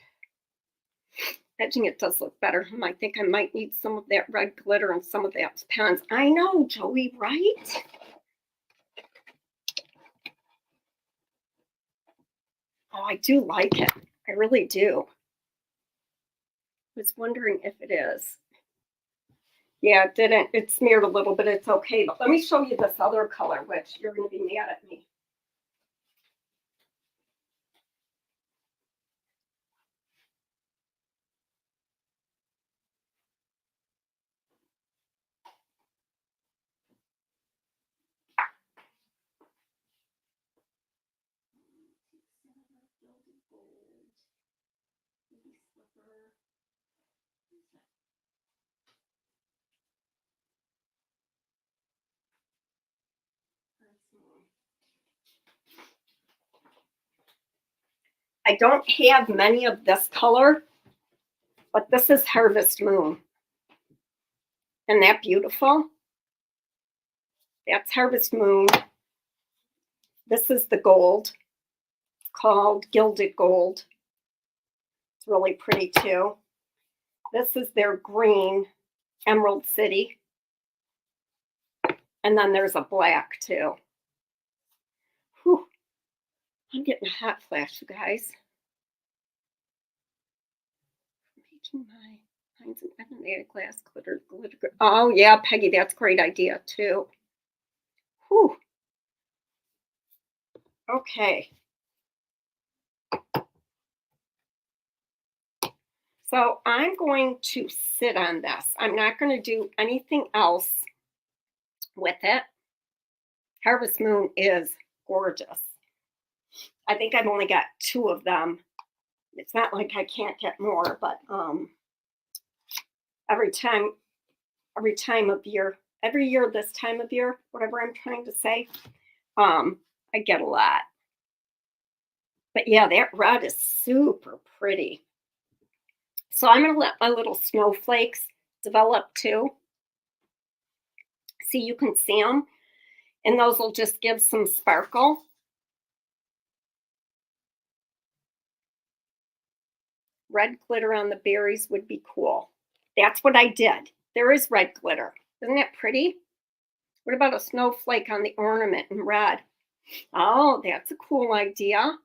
Edging it does look better. I think I might need some of that red glitter and some of that pens. I know, Joey, right? Oh, I do like it. I really do. I was wondering if it is. Yeah, it didn't. It smeared a little bit. It's okay. But let me show you this other color, which you're going to be mad at me. I don't have many of this color, but this is Harvest Moon. Isn't that beautiful? That's Harvest Moon. This is the gold, called Gilded Gold. It's really pretty too. This is their green, Emerald City. And then there's a black too. Whew. I'm getting a hot flash, you guys. Making my lines and emanated glass glitter. Oh yeah, Peggy, that's a great idea too. Whew. Okay. So I'm going to sit on this. I'm not going to do anything else with it. Harvest Moon is gorgeous. I think I've only got 2 of them. It's not like I can't get more, but every year this time of year, whatever I'm trying to say, I get a lot. But yeah, that red is super pretty. So I'm gonna let my little snowflakes develop too. See, you can see them, and those will just give some sparkle. Red glitter on the berries would be cool. That's what I did. There is red glitter. Isn't that pretty? What about a snowflake on the ornament in red? Oh, that's a cool idea.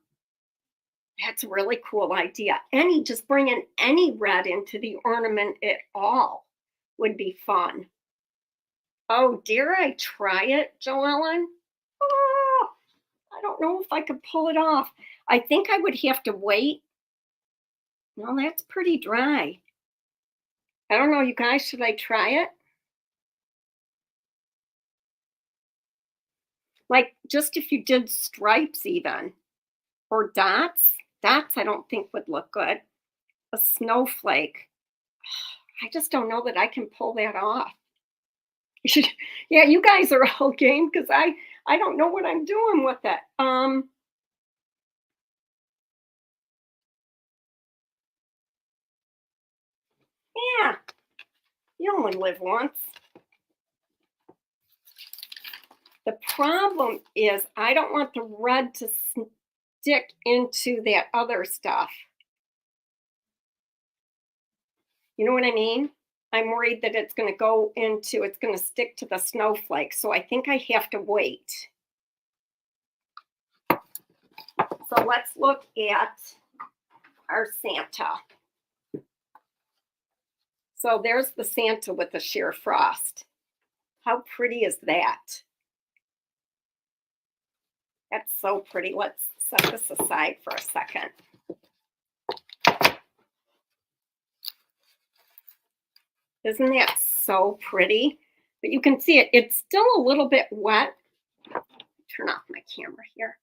That's a really cool idea. Just bringing any red into the ornament at all would be fun. Oh, dare I try it, Joellen? Oh, I don't know if I could pull it off. I think I would have to wait. No, that's pretty dry. I don't know, you guys, should I try it? Like, just if you did stripes even, or dots. Dots I don't think would look good. A snowflake. I just don't know that I can pull that off. Yeah, you guys are all game because I don't know what I'm doing with it. Yeah, you only live once. The problem is I don't want the red to stick into that other stuff. You know what I mean? I'm worried that it's going to it's going to stick to the snowflake. So I think I have to wait. So let's look at our Santa. So there's the Santa with the sheer frost. How pretty is that? That's so pretty. Let's set this aside for a second. Isn't that so pretty? But you can see it's still a little bit wet. Turn off my camera here.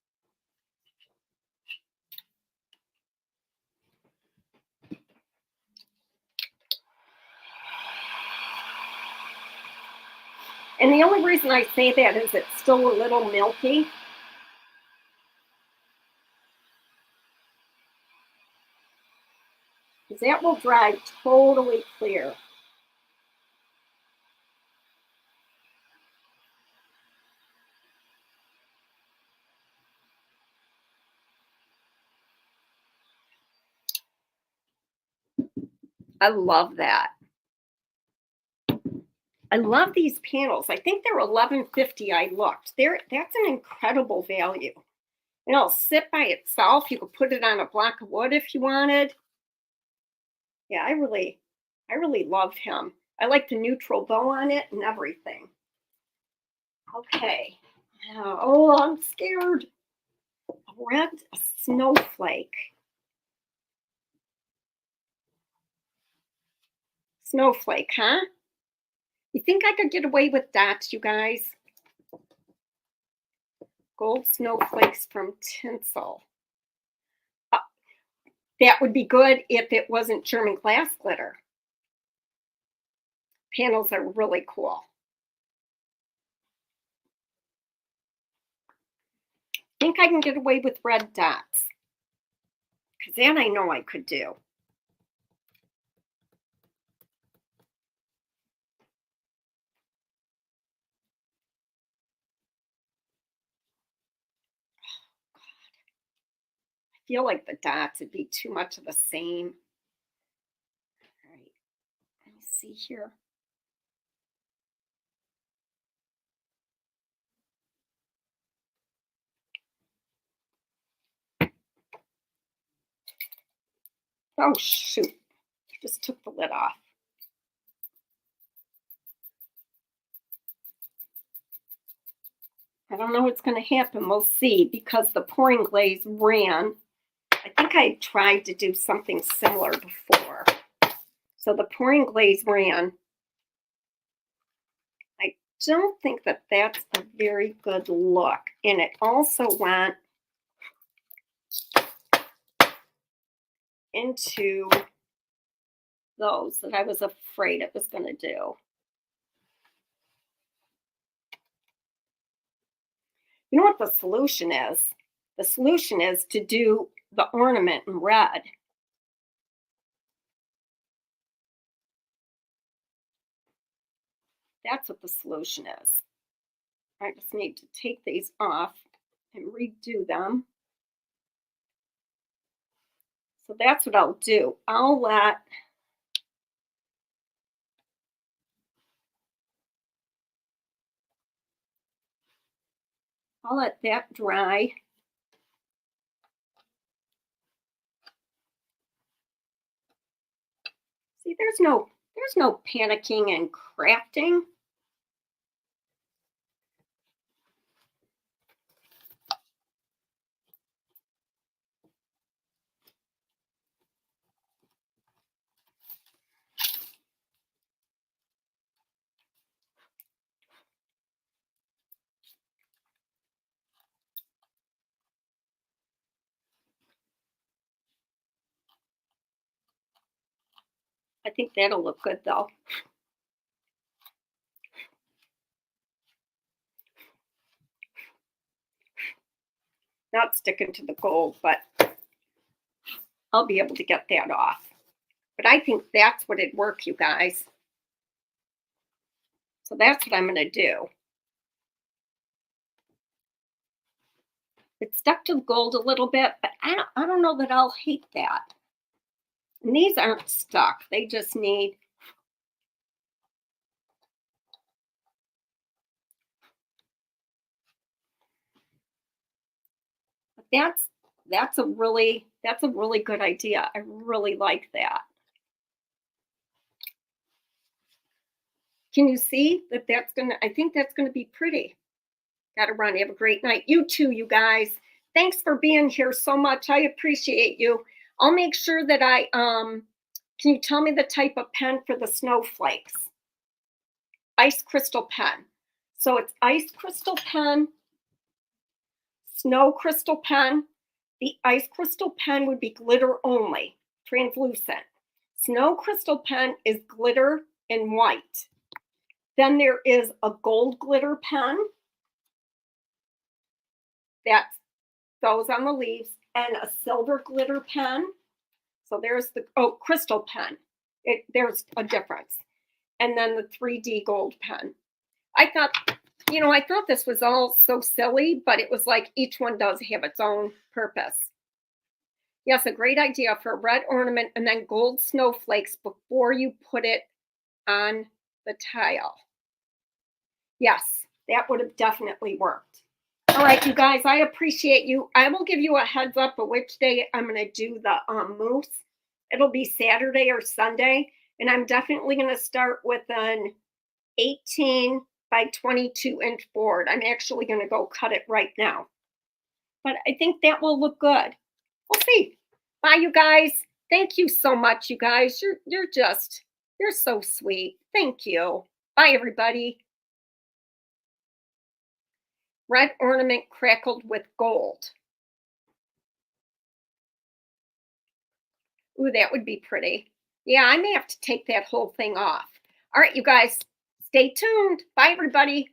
And the only reason I say that is it's still a little milky. Because that will dry totally clear. I love that. I love these panels. I think they're $11.50. I looked. That's an incredible value. And it'll sit by itself. You could put it on a block of wood if you wanted. Yeah, I really love him. I like the neutral bow on it and everything. Okay. Oh, I'm scared. A red snowflake. Snowflake, huh? You think I could get away with dots, you guys? Gold snowflakes from tinsel. That would be good if it wasn't German glass glitter. Panels are really cool. I think I can get away with red dots. Because that I know I could do. I feel like the dots would be too much of the same. All right, let me see here. Oh, shoot. I just took the lid off. I don't know what's going to happen. We'll see because the pouring glaze ran. I think I tried to do something similar before. So the pouring glaze ran. I don't think that that's a very good look. And it also went into those that I was afraid it was going to do. You know what the solution is? The solution is to do the ornament in red. That's what the solution is. I just need to take these off and redo them. So that's what I'll do. I'll let that dry. there's no panicking and crafting. I think that'll look good though. Not sticking to the gold, but I'll be able to get that off. But I think that's what it'd work, you guys. So that's what I'm going to do. It stuck to the gold a little bit, but I don't know that I'll hate that. And these aren't stuck. They just need that's a really good idea. I really like that. Can you see that I think that's gonna be pretty. Gotta run. Have a great night. You too, you guys. Thanks for being here so much. I appreciate you. I'll make sure that can you tell me the type of pen for the snowflakes? Ice crystal pen. So it's ice crystal pen, snow crystal pen. The ice crystal pen would be glitter only, translucent. Snow crystal pen is glitter and white. Then there is a gold glitter pen that goes on the leaves, and a silver glitter pen. So there's the crystal pen. There's a difference. And then the 3D gold pen. I thought this was all so silly, but it was like each one does have its own purpose. Yes, a great idea for a red ornament and then gold snowflakes before you put it on the tile. Yes, that would have definitely worked. All right, you guys, I appreciate you. I will give you a heads up of which day I'm going to do the mousse. It'll be Saturday or Sunday, and I'm definitely going to start with an 18 by 22 inch board. I'm actually going to go cut it right now. But I think that will look good. We'll see. Bye, you guys. Thank you so much, you guys. You're so sweet. Thank you. Bye, everybody. Red ornament crackled with gold. Ooh, that would be pretty. Yeah, I may have to take that whole thing off. All right, you guys, stay tuned. Bye, everybody.